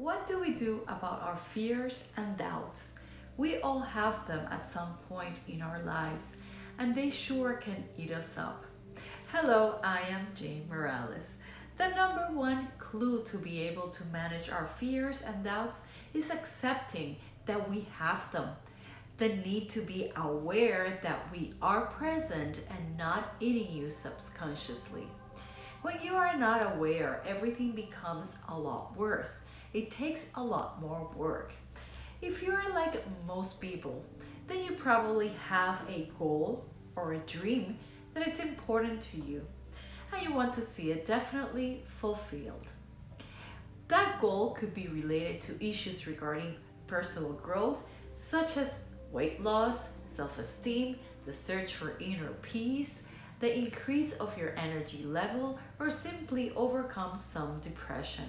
What do we do about our fears and doubts? We all have them at some point in our lives, and they sure can eat us up. Hello, I am Jane Morales. The number one clue to be able to manage our fears and doubts is accepting that we have them. The need to be aware that we are present and not eating you subconsciously. When you are not aware, everything becomes a lot worse. It takes a lot more work. If you're like most people, then you probably have a goal or a dream that it's important to you and you want to see it definitely fulfilled. That goal could be related to issues regarding personal growth, such as weight loss, self esteem, the search for inner peace, the increase of your energy level, or simply overcome some depression.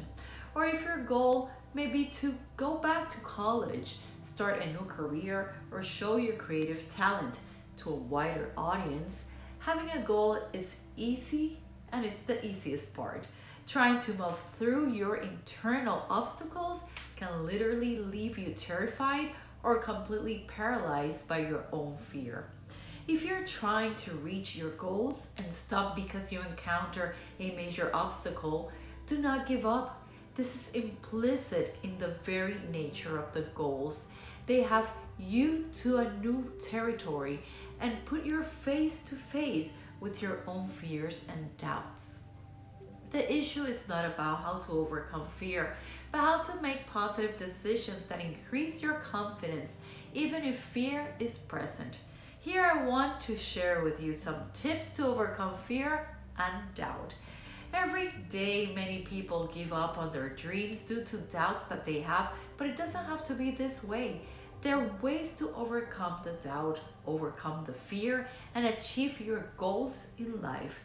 Or if your goal may be to go back to college, start a new career, or show your creative talent to a wider audience, having a goal is easy and it's the easiest part. Trying to move through your internal obstacles can literally leave you terrified or completely paralyzed by your own fear. If you're trying to reach your goals and stop because you encounter a major obstacle, do not give up. This is implicit in the very nature of the goals. They have you to a new territory and put your face to face with your own fears and doubts. The issue is not about how to overcome fear, but how to make positive decisions that increase your confidence, even if fear is present. Here I want to share with you some tips to overcome fear and doubt. Every day, many people give up on their dreams due to doubts that they have, but it doesn't have to be this way. There are ways to overcome the doubt, overcome the fear, and achieve your goals in life.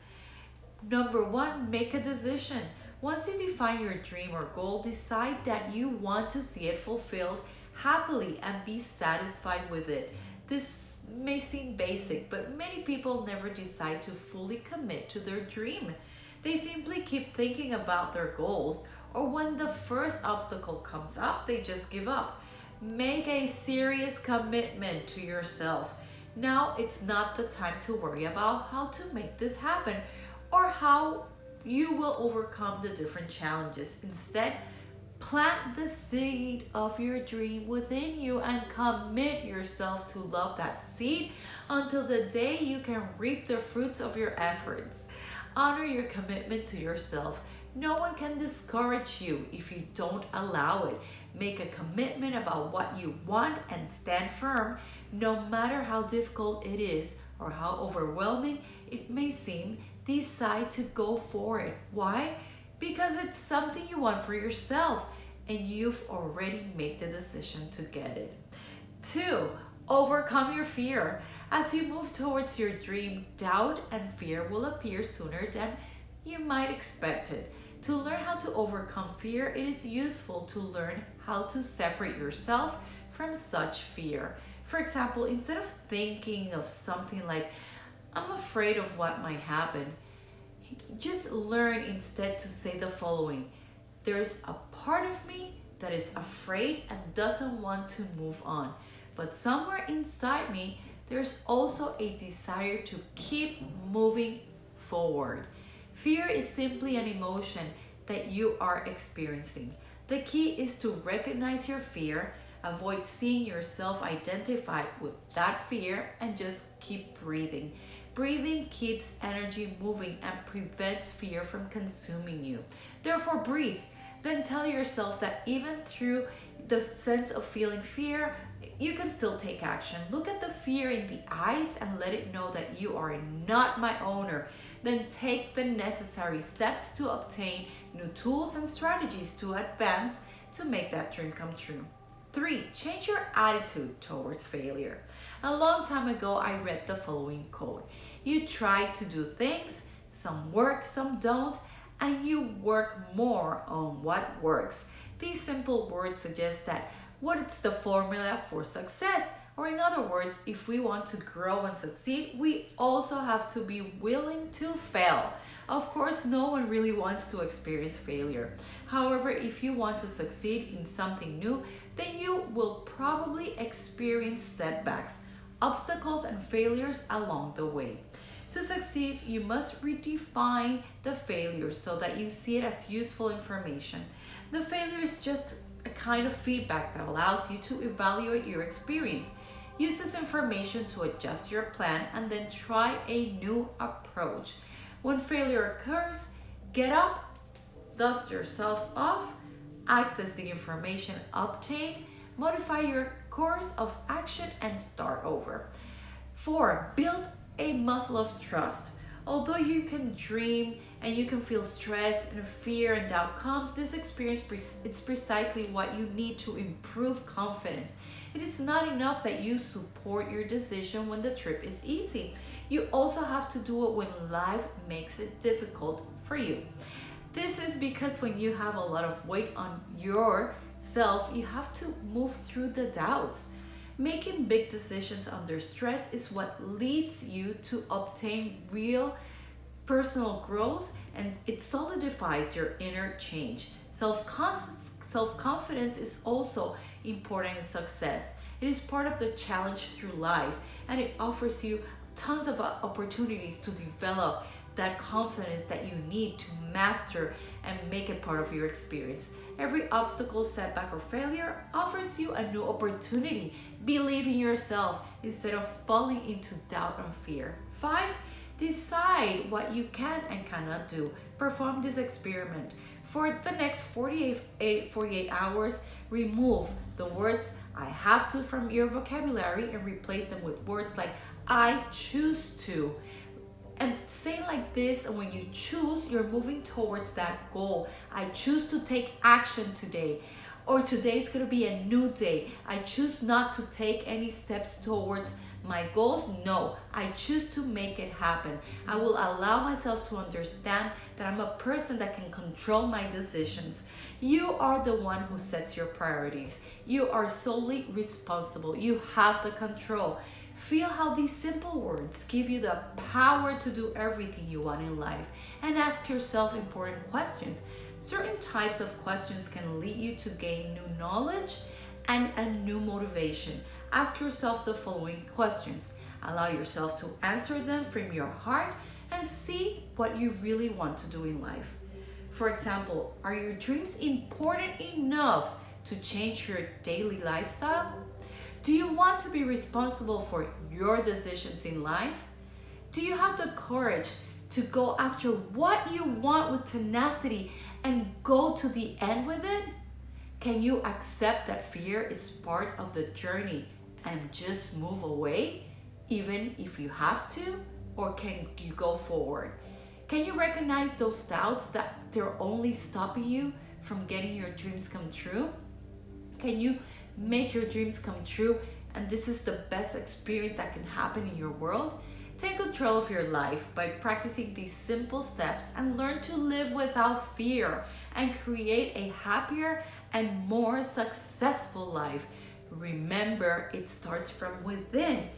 Number one, make a decision. Once you define your dream or goal, decide that you want to see it fulfilled happily and be satisfied with it. This may seem basic, but many people never decide to fully commit to their dream. They simply keep thinking about their goals, or when the first obstacle comes up, they just give up. Make a serious commitment to yourself. Now it's not the time to worry about how to make this happen or how you will overcome the different challenges. Instead, plant the seed of your dream within you and commit yourself to love that seed until the day you can reap the fruits of your efforts. Honor your commitment to yourself. No one can discourage you if you don't allow it. Make a commitment about what you want and stand firm, no matter how difficult it is or how overwhelming it may seem. Decide to go for it. Why? Because it's something you want for yourself and you've already made the decision to get it. 2. Overcome your fear. As you move towards your dream, doubt and fear will appear sooner than you might expect it. To learn how to overcome fear, it is useful to learn how to separate yourself from such fear. For example, instead of thinking of something like, I'm afraid of what might happen, just learn instead to say the following: there's a part of me that is afraid and doesn't want to move on, but somewhere inside me, there's also a desire to keep moving forward. Fear is simply an emotion that you are experiencing. The key is to recognize your fear, avoid seeing yourself identified with that fear, and just keep breathing. Breathing keeps energy moving and prevents fear from consuming you. Therefore, breathe. Then tell yourself that even through the sense of feeling fear, you can still take action. Look at the fear in the eyes and let it know that you are not my owner. Then take the necessary steps to obtain new tools and strategies to advance to make that dream come true. 3. Change your attitude towards failure. A long time ago, I read the following quote: you try to do things, some work, some don't, and you work more on what works. These simple words suggest that what's the formula for success? Or in other words, if we want to grow and succeed, we also have to be willing to fail. Of course, no one really wants to experience failure. However, if you want to succeed in something new, then you will probably experience setbacks, obstacles, and failures along the way. To succeed, you must redefine the failure so that you see it as useful information. The failure is just a kind of feedback that allows you to evaluate your experience. Use this information to adjust your plan and then try a new approach. When failure occurs, get up, dust yourself off, access the information obtained, modify your course of action, and start over. 4. Build a muscle of trust. Although you can dream and you can feel stress and fear and doubt comes, this experience it's precisely what you need to improve confidence. It is not enough that you support your decision when the trip is easy. You also have to do it when life makes it difficult for you. This is because when you have a lot of weight on yourself, you have to move through the doubts. Making big decisions under stress is what leads you to obtain real personal growth, and it solidifies your inner change. Self-confidence is also important in success. It is part of the challenge through life, and it offers you tons of opportunities to develop that confidence that you need to master and make it part of your experience. Every obstacle, setback, or failure offers you a new opportunity. Believe in yourself instead of falling into doubt and fear. 5. Decide what you can and cannot do. Perform this experiment. For the next 48 hours, remove the words I have to from your vocabulary and replace them with words like I choose to. And say like this, and when you choose, you're moving towards that goal. I choose to take action today. Or today is going to be a new day. I choose not to take any steps towards my goals. No, I choose to make it happen. I will allow myself to understand that I'm a person that can control my decisions. You are the one who sets your priorities. You are solely responsible. You have the control. Feel how these simple words give you the power to do everything you want in life, and ask yourself important questions. Certain types of questions can lead you to gain new knowledge and a new motivation. Ask yourself the following questions. Allow yourself to answer them from your heart and see what you really want to do in life. For example, are your dreams important enough to change your daily lifestyle? Do you want to be responsible for your decisions in life? Do you have the courage to go after what you want with tenacity and go to the end with it? Can you accept that fear is part of the journey and just move away, even if you have to? Or can you go forward? Can you recognize those doubts that they're only stopping you from getting your dreams come true? Can you make your dreams come true, and this is the best experience that can happen in your world? Take control of your life by practicing these simple steps and learn to live without fear and create a happier and more successful life. Remember, it starts from within.